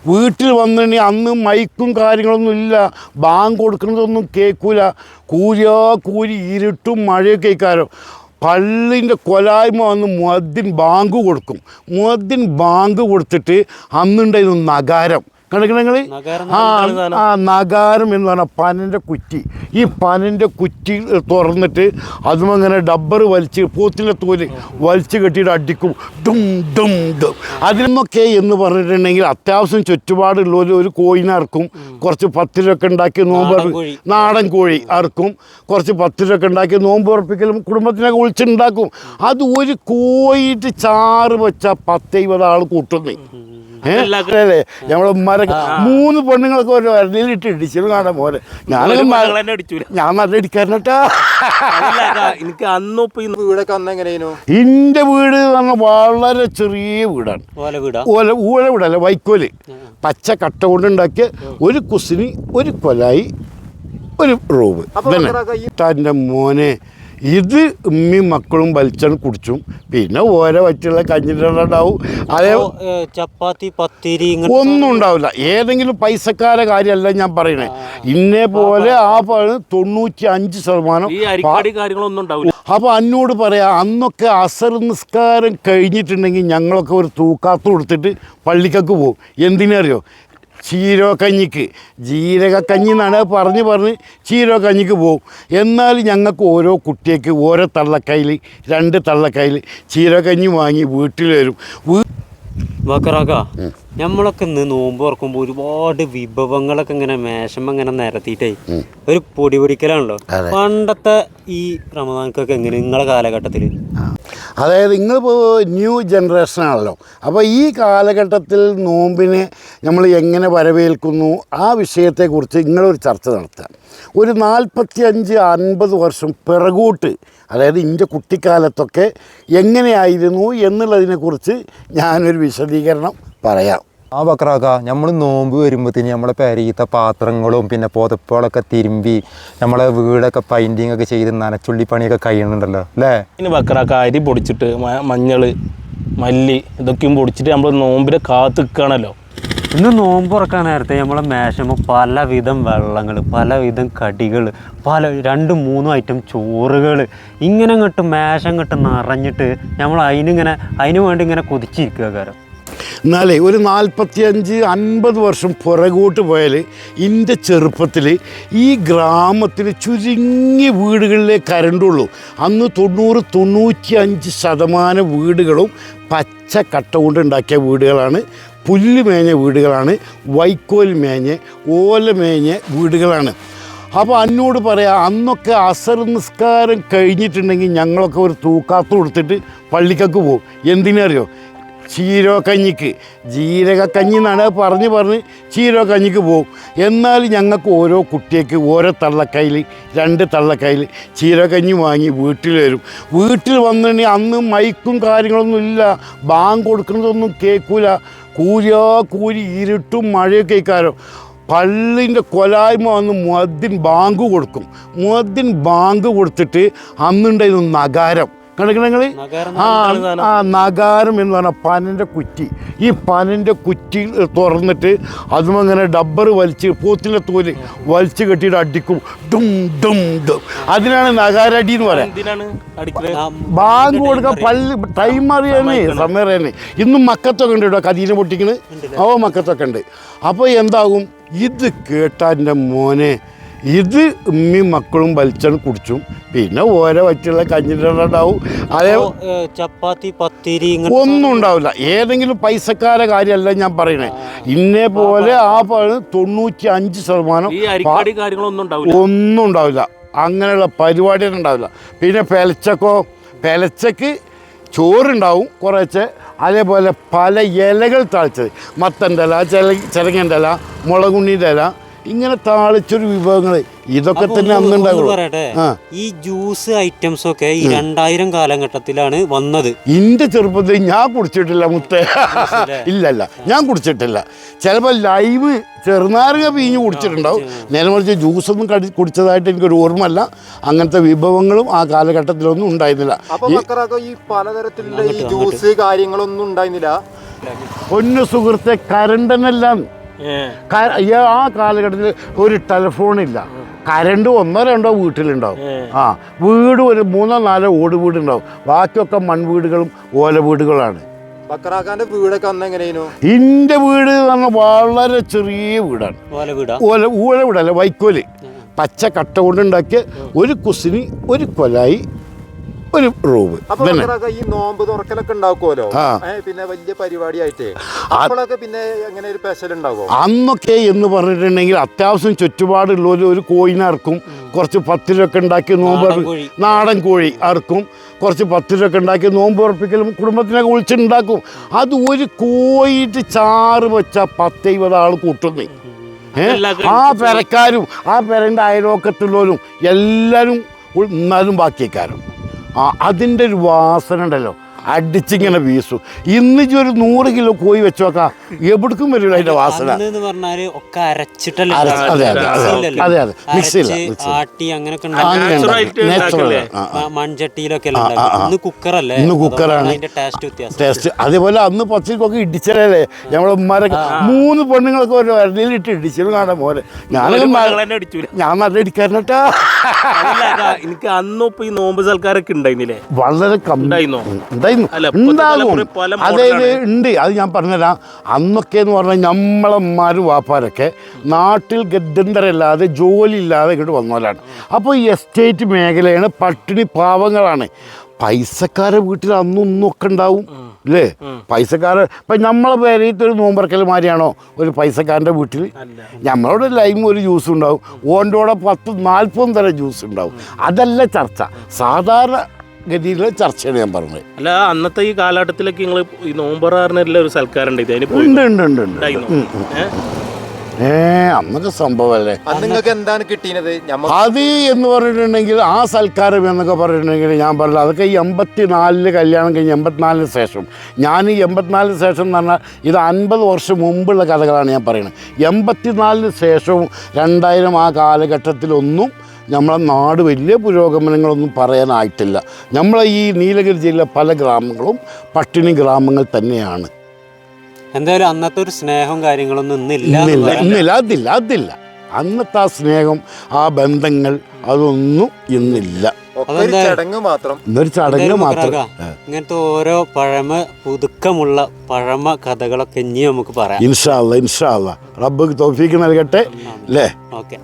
വീട്ടിൽ വന്നിട്ടുണ്ടെങ്കിൽ അന്ന് മൈക്കും കാര്യങ്ങളൊന്നും ഇല്ല, ബാങ്ക് കൊടുക്കുന്നതൊന്നും കേൾക്കൂല. കൂരി ഇരുട്ടും മഴയൊക്കെ ഇക്കാരം. പള്ളിൻ്റെ കൊലായ്മ വന്ന് മുഅദ്ദിൻ ബാങ്ക് കൊടുക്കും. മുഅദ്ദിൻ ബാങ്ക് കൊടുത്തിട്ട് അന്നുണ്ടായിരുന്നു നഗാരം. കണ്ടിക്കണ നിങ്ങൾ? നഗാരം എന്ന് പറഞ്ഞാൽ പനൻ്റെ കുറ്റി. ഈ പനൻ്റെ കുറ്റി തുറന്നിട്ട് അതുമങ്ങനെ ഡബ്ബർ വലിച്ച് പോത്തിൻ്റെ തോല് വലിച്ച് കെട്ടിയിട്ട് അടിക്കും. ഡും ഡും ഡും. അതിനൊക്കെ എന്ന് പറഞ്ഞിട്ടുണ്ടെങ്കിൽ അത്യാവശ്യം ചുറ്റുപാടുള്ള ഒരു കോഴിനെ അറക്കും. കുറച്ച് 10 രൂപ ഉണ്ടാക്കി നാടൻ കോഴി അറക്കും. കുറച്ച് 10 രൂപ ഉണ്ടാക്കി നോമ്പ് ഉറപ്പിക്കലും കുടുംബത്തിനൊക്കെ വിളിച്ചുണ്ടാക്കും. അത് ഒരു കോഴിയിട്ട് ചാറ് വെച്ചാൽ 10-20 ആൾ കൂട്ടുന്നേ. അല്ലേ നമ്മളെ ഉമ്മാരൊക്കെ 3 പെണ്ണുങ്ങളൊക്കെ ഒരു വരലിട്ട് ഇടിച്ചത് കാണാൻ പോലെ. ഞാൻ നല്ല ഇടിക്കാരനട്ടാ. ഇന്റെ വീട് പറഞ്ഞാൽ വളരെ ചെറിയ വീടാണ്. ഓല വീടല്ല, വൈക്കോല്. പച്ച കട്ട കൊണ്ടുണ്ടാക്കിയ ഒരു കുസിനി, ഒരു കൊലായി, ഒരു റൂം. എൻ്റെ മോനെ ഇത് ഉമ്മയും മക്കളും വലിച്ചാണ് കുടിച്ചും. പിന്നെ ഓരോ വറ്റുള്ള കഞ്ഞിട്ടുണ്ടാവും. അതേ ചപ്പാത്തി പത്തിരി ഒന്നും ഉണ്ടാവില്ല. ഏതെങ്കിലും പൈസക്കാരെ കാര്യമല്ല ഞാൻ പറയണേ. ഇന്നേ പോലെ ആ 95% അപ്പോൾ എന്നോട് പറയാം, അന്നൊക്കെ അസർ നിസ്കാരം കഴിഞ്ഞിട്ടുണ്ടെങ്കിൽ ഞങ്ങളൊക്കെ ഒരു തൂക്കാത്ത് കൊടുത്തിട്ട് പള്ളിക്കൊക്കെ പോകും. എന്തിനറിയോ? ചീരകഞ്ഞിക്ക്. ജീരകക്കഞ്ഞി എന്നാണ് പറഞ്ഞ് ചീരകഞ്ഞിക്ക് പോകും. എന്നാൽ ഞങ്ങൾക്ക് ഓരോ കുട്ടിയേക്ക് ഓരോ തള്ളക്കൈയിൽ 2 തള്ളക്കൈയിൽ ചീരകഞ്ഞി വാങ്ങി വീട്ടിൽ വരും. നമ്മളൊക്കെ ഇന്ന് നോമ്പ് തുറക്കുമ്പോൾ ഒരുപാട് വിഭവങ്ങളൊക്കെ ഇങ്ങനെ മേശമ്മ ഇങ്ങനെ നിരത്തിയിട്ടേ ഒരു പൊടി പൊടിക്കലാണല്ലോ. പണ്ടത്തെ ഈ റമദാൻക്കൊക്കെ എങ്ങനെ നിങ്ങളെ കാലഘട്ടത്തിൽ? അതായത് നിങ്ങളിപ്പോൾ ന്യൂ ജനറേഷനാണല്ലോ. അപ്പോൾ ഈ കാലഘട്ടത്തിൽ നോമ്പിനെ നമ്മൾ എങ്ങനെ വരവേൽക്കുന്നു ആ വിഷയത്തെക്കുറിച്ച് നിങ്ങളൊരു ചർച്ച നടത്തുക. ഒരു 45-50 വർഷം പിറകോട്ട്, അതായത് എൻ്റെ കുട്ടിക്കാലത്തൊക്കെ എങ്ങനെയായിരുന്നു എന്നുള്ളതിനെക്കുറിച്ച് ഞാനൊരു വിശദീകരണം പറയാം. ആ ബക്രാക്ക, നമ്മൾ നോമ്പ് വരുമ്പോഴത്തേന് നമ്മളെ പെരയത്തെ പാത്രങ്ങളും പിന്നെ പുതപ്പുകളൊക്കെ തിരുമ്പി നമ്മളെ വീടൊക്കെ പെയിൻറ്റിങ് ഒക്കെ ചെയ്ത് നനച്ചുള്ളി പണിയൊക്കെ കഴിയുന്നുണ്ടല്ലോ അല്ലേ? ഇനി ബക്രാക്ക അരി പൊടിച്ചിട്ട് മഞ്ഞൾ മല്ലി ഇതൊക്കെയും പൊടിച്ചിട്ട് നമ്മൾ നോമ്പിനെ കാത്ത് നിൽക്കുകയാണല്ലോ. ഇന്ന് നോമ്പ് തുറക്കാൻ നേരത്തെ നമ്മളെ മേശമ്മ പലവിധം വെള്ളങ്ങൾ, പലവിധം കടികൾ, 2-3 ഐറ്റം ചോറുകൾ ഇങ്ങനെ ഇങ്ങോട്ട് മേശം ഇങ്ങോട്ട് നിറഞ്ഞിട്ട് നമ്മൾ അതിന് വേണ്ടി ഇങ്ങനെ കൊതിച്ചിരിക്കുക. കാരണം എന്നാലേ ഒരു 45-50 വർഷം പുറകോട്ട് പോയാൽ എൻ്റെ ചെറുപ്പത്തിൽ ഈ ഗ്രാമത്തിൽ ചുരുങ്ങിയ വീടുകളിലേ കരണ്ടുള്ളൂ. അന്ന് 90-95% വീടുകളും പച്ച കട്ട കൊണ്ടുണ്ടാക്കിയ വീടുകളാണ്, പുല്ല് മേഞ്ഞ വീടുകളാണ്, വൈക്കോൽ മേഞ്ഞ് ഓല മേഞ്ഞ വീടുകളാണ്. അപ്പോൾ എന്നോട് പറയാം, അന്നൊക്കെ അസർ നിസ്കാരം കഴിഞ്ഞിട്ടുണ്ടെങ്കിൽ ഞങ്ങളൊക്കെ ഒരു തൂക്കാത്ത് കൊടുത്തിട്ട് പള്ളിക്കൊക്കെ പോകും. എന്തിനറിയോ? ചീരകഞ്ഞിക്ക്. ജീരകക്കഞ്ഞി എന്നാണ് പറഞ്ഞ് ചീരകഞ്ഞിക്ക് പോകും. എന്നാൽ ഞങ്ങൾക്ക് ഓരോ കുട്ടിയേക്ക് ഓരോ തള്ളക്കൈയിൽ 2 തള്ളക്കൈയിൽ ചീരകഞ്ഞി വാങ്ങി വീട്ടിൽ വരും. വീട്ടിൽ വന്നിട്ടുണ്ടെങ്കിൽ അന്ന് മൈക്കും കാര്യങ്ങളൊന്നും ഇല്ല, ബാങ്ക് കൊടുക്കുന്നതൊന്നും കേൾക്കൂല. കൂരി ഇരുട്ടും മഴയൊക്കെ ഇക്കാരം. പള്ളിൻ്റെ കൊലായ്മ വന്ന് മുഅദ്ദിൻ ബാങ്ക് കൊടുക്കും. മുഅദ്ദിൻ ബാങ്ക് കൊടുത്തിട്ട് അന്നുണ്ടായിരുന്നു നഗാരം. കണ്ടിക്കണ നിങ്ങൾ? നഗാരം എന്ന് പറഞ്ഞാൽ പനൻ്റെ കുറ്റി. ഈ പനൻ്റെ കുറ്റി തുറന്നിട്ട് അതുമങ്ങനെ ഡബ്ബർ വലിച്ച് പോത്തിൻ്റെ തോല് വലിച്ച് കെട്ടിയിട്ട് അടിക്കും. ഡും ഡും ഡും. അതിനാണ് നഗാരടി എന്ന് പറയാം. ബാങ്ക് കൊടുക്കാൻ പള്ളി ടൈം അറിയാനേ, സമയം അറിയാനേ. ഇന്നും മക്കത്തൊക്കെ ഉണ്ട് കേട്ടോ, കതീനെ പൊട്ടിക്കണ്. മക്കത്തൊക്കെ ഉണ്ട്. അപ്പോൾ എന്താകും? ഇത് കേട്ടാ എൻ്റെ മോനെ, ഇത് ഉമ്മയും മക്കളും വലിച്ചാണ് കുടിച്ചും. പിന്നെ ഓരോ വറ്റുള്ള കഞ്ഞിട്ടുണ്ടാവും. അതേ ചപ്പാത്തി പത്തിരി ഒന്നും ഉണ്ടാവില്ല. ഏതെങ്കിലും പൈസക്കാരെ കാര്യമല്ല ഞാൻ പറയണേ. ഇന്നേ പോലെ ആ 95% ഒന്നും ഉണ്ടാവില്ല. അങ്ങനെയുള്ള പരിപാടിയൊന്നും ഉണ്ടാവില്ല. പിന്നെ പെലച്ചക്ക് ചോറുണ്ടാവും കുറേശ്ശെ. അതേപോലെ പല ഇലകൾ താളിച്ചത്, മത്തൻ്റെ ഇല, ചിരങ്ങൻ്റെ ഇല, മുളകുണ്ണീൻ്റെ ഇല, ഇങ്ങനെ താളിച്ചൊരു വിഭവങ്ങൾ ഇതൊക്കെ തന്നെ അന്നുണ്ടാകും. ഈ ജ്യൂസ് ഐറ്റംസ് ഒക്കെ ഈ 2000 കാലഘട്ടത്തിലാണ് വന്നത്. എൻ്റെ ചെറുപ്പത്തിൽ ഞാൻ കുടിച്ചിട്ടില്ല മുത്തേ. ഇല്ലല്ല, ഞാൻ കുടിച്ചിട്ടില്ല. ചിലപ്പോൾ ലൈവ് ചെറുനാരങ്ങ പിഴിഞ്ഞ് കുടിച്ചിട്ടുണ്ടാവും. നേരെ മറിച്ച് ജ്യൂസൊന്നും കുടിച്ചതായിട്ട് എനിക്കൊരു ഓർമ്മല്ല. അങ്ങനത്തെ വിഭവങ്ങളും ആ കാലഘട്ടത്തിലൊന്നും ഉണ്ടായിരുന്നില്ല. ഈ പലതരത്തിലുള്ള ഈ ജ്യൂസ് കാര്യങ്ങളൊന്നും ഉണ്ടായിരുന്നില്ല. പൊന്നു സുഹൃത്തെ കരണ്ടനല്ല. ആ കാലഘട്ടത്തിൽ ഒരു ടെലിഫോണില്ല, കരണ്ട് 1-2 വീട്ടിലുണ്ടാവും. ആ വീട് ഒരു 3-4 ഓട് വീടുണ്ടാവും, ബാക്കിയൊക്കെ മൺവീടുകളും ഓല വീടുകളാണ്. ബക്കറാക്കാന്റെ വീടൊക്കെ അന്ന് എങ്ങനെയായിരുന്നു? എൻ്റെ വീട് എന്ന് പറഞ്ഞാൽ വളരെ ചെറിയ വീടാണ്. ഓല വീടല്ല, വൈക്കോല്, പച്ച കട്ട കൊണ്ടുണ്ടാക്കിയ ഒരു കുസിനി, ഒരു കൊലായി, ഒരു റൂം. ഈ നോമ്പ് തുറക്കലൊക്കെ ഉണ്ടാക്കുമല്ലോ, പിന്നെ വലിയ പരിപാടിയായിട്ട് അപ്പോഴൊക്കെ പിന്നെ എങ്ങനെ ഒരു സ്പെഷ്യൽ ഉണ്ടാകുമോ? അന്നൊക്കെ എന്ന് പറഞ്ഞിട്ടുണ്ടെങ്കിൽ അത്യാവശ്യം ചുറ്റുപാടുള്ള ഒരു കോഴിനെ അറക്കും, കുറച്ച് 10 രൂപ ഉണ്ടാക്കി നോമ്പ്, നാടൻ കോഴി അറക്കും, കുറച്ച് 10 രൂപ ഉണ്ടാക്കി നോമ്പ് ഉറപ്പിക്കലും കുടുംബത്തിനൊക്കെ വിളിച്ചിട്ടുണ്ടാക്കും. അത് ഒരു കോഴിയിട്ട് ചാറ് വെച്ചാൽ 10-20 ആൾ കൂട്ടുന്നേ. ആ പെരക്കാരും ആ പെരൻ്റെ അയൽവക്കത്തുള്ളവരും എല്ലാവരും എന്നാലും ബാക്കിക്കാരും അതിൻ്റെ ഒരു വാസന ഉണ്ടല്ലോ, അടിച്ചിങ്ങനെ വീസും. ഇന്ന് ഒരു 100 കിലോ കോഴി വെച്ച് നോക്കാം, എവിടേക്കും വരില്ല അതിന്റെ വാസന. ഇന്ന് കുക്കറാണ് ടേസ്റ്റ്. അതേപോലെ അന്ന് പച്ചക്കൊക്കെ ഇടിച്ചല്ലേ നമ്മളെ ഉമ്മാരൊക്കെ 3 പെണ്ണുങ്ങളൊക്കെ ഒരു വരലിലിട്ട് ഇടിച്ചത് കാണാൻ പോലെ. ഞാൻ നല്ല ഇടിക്കാരനട്ടാ. എനിക്ക് അന്നൊപ്പം ഈ നോമ്പ് സൽക്കാരൊക്കെ ഉണ്ടായിരുന്നില്ലേ? വളരെ കമ്മിയായിരുന്നു. ഉണ്ടാകും, അതായത് ഉണ്ട്. അത് ഞാൻ പറഞ്ഞുതരാം. അന്നൊക്കെ എന്ന് പറഞ്ഞാൽ നമ്മളമ്മമാരും വാപ്പാരൊക്കെ നാട്ടിൽ ഗദ്ദന്തരല്ലാതെ ജോലി ഇല്ലാതെ ഇങ്ങോട്ട് വന്നവരാണ്. അപ്പോൾ ഈ എസ്റ്റേറ്റ് മേഖലയാണ്, പട്ടിണി പാവങ്ങളാണ്. പൈസക്കാരെ വീട്ടിൽ അന്നൊക്കെ ഉണ്ടാവും അല്ലേ? പൈസക്കാരെ ഇപ്പം നമ്മളെ പേരത്തെ ഒരു നോമ്പറക്കൽ മാതിരിയാണോ ഒരു പൈസക്കാരൻ്റെ വീട്ടിൽ? നമ്മളോട് ലൈം ഒരു ജ്യൂസ് ഉണ്ടാവും, ഓൻ്റെ 10-40 തരം ജ്യൂസ് ഉണ്ടാവും. അതല്ല ചർച്ച, സാധാരണ ഗതിയിലെ ചർച്ചയാണ് ഞാൻ പറഞ്ഞത്. അല്ല, അന്നത്തെ ഈ കാലഘട്ടത്തിലൊക്കെ നിങ്ങൾ ഈ നോമ്പറാറിനെല്ലാം ഒരു സൽക്കാരം ഉണ്ട്. അന്നൊക്കെ സംഭവമല്ലേ. നിങ്ങൾക്ക് എന്താണ് കിട്ടിയത്? അത് എന്ന് പറഞ്ഞിട്ടുണ്ടെങ്കിൽ ആ സൽക്കാരം എന്നൊക്കെ പറഞ്ഞിട്ടുണ്ടെങ്കിൽ ഞാൻ പറഞ്ഞത് അതൊക്കെ ഈ 84 കല്യാണം കഴിഞ്ഞ് 84 ശേഷം. ഞാൻ ഈ 84 ശേഷം എന്ന് പറഞ്ഞാൽ ഇത് 50 വർഷം മുമ്പുള്ള കഥകളാണ് ഞാൻ പറയുന്നത്. 84 ശേഷവും 2000 ആ കാലഘട്ടത്തിലൊന്നും നമ്മളെ നാട് വലിയ പുരോഗമനങ്ങളൊന്നും പറയാനായിട്ടില്ല. നമ്മളെ ഈ നീലഗിരി ജില്ലയിലെ പല ഗ്രാമങ്ങളും പട്ടിണി ഗ്രാമങ്ങൾ തന്നെയാണ്. എന്തായാലും അന്നത്തെ ഒരു സ്നേഹവും കാര്യങ്ങളൊന്നും അതില്ല. അന്നത്തെ ആ സ്നേഹം, ആ ബന്ധങ്ങൾ, അതൊന്നും ഇന്നില്ല. ഇന്നൊരു ചടങ്ങ് മാത്രം. ഇങ്ങനത്തെ ഓരോ പുതുക്കമുള്ള പഴമ കഥകളൊക്കെ ഇനി നമുക്ക് പറയാം. ഇൻഷാ അല്ലാഹ് റബ്ബ് തൗഫീക്ക് നൽകട്ടെ അല്ലേ? ഓക്കെ.